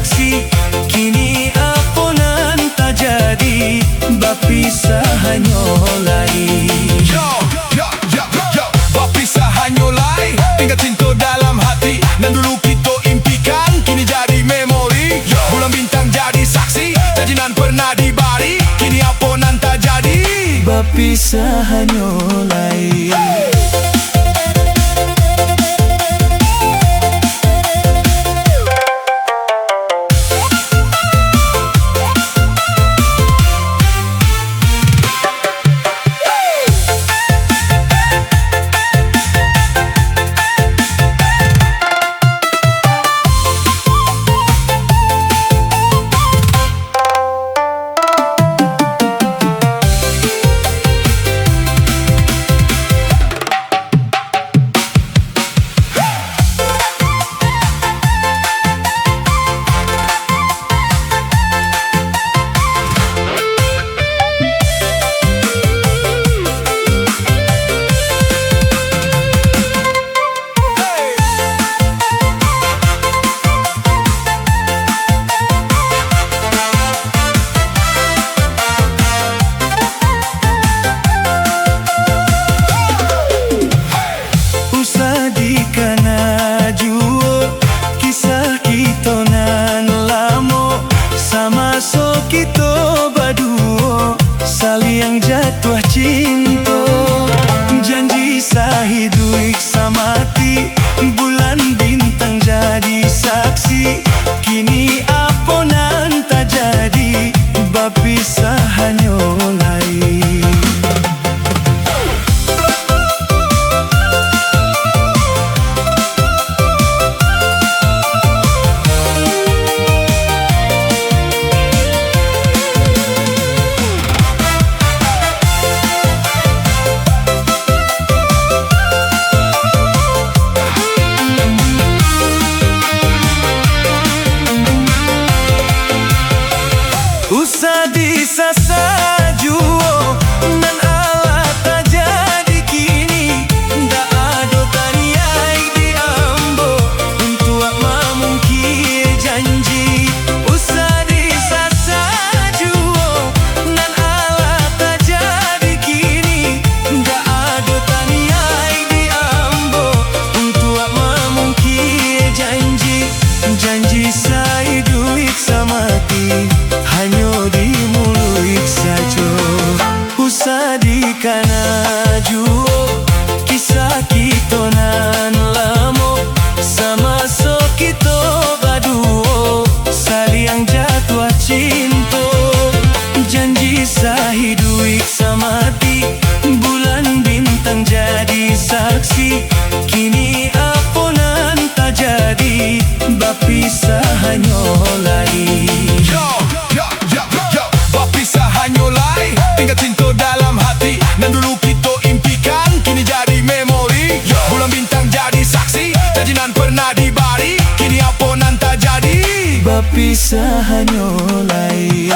saksi, kini aponan tak jadi, bapisah nyolai. Bapisah nyolai, tinggal cinta dalam hati. Dan dulu kita impikan, kini jadi memori. Bulan bintang jadi saksi, janjinan pernah dibari, kini aponan tak jadi, bapisah nyolai. Kita berdua saling jatuh cinta, janji sahiduik samati, bulan bintang jadi saksi, kini aponan tak jadi, bapisah nyolai. Usah disasa juo nan ala tak jadi kini, ndak ada taniai diambo untuk memungkir janji. Usah disasa juo nan ala tak jadi kini, ndak ada taniai diambo untuk memungkir janji. Janji saya duit samati, hanya di mulut saja. Usah dikana juo, kisah kita nan lama, sama so kita berdua saling jatuh cinta, janji sahiduik samati, bulan bintang jadi saksi, kini aponan tak jadi, bapisah nyolai. Bapisah nyolai, tinggal cinta dalam hati. Dan dulu kita impikan, kini jadi memori. Bulan bintang jadi saksi, janjinan pernah dibari, kini aponan tak jadi, bapisah nyolai.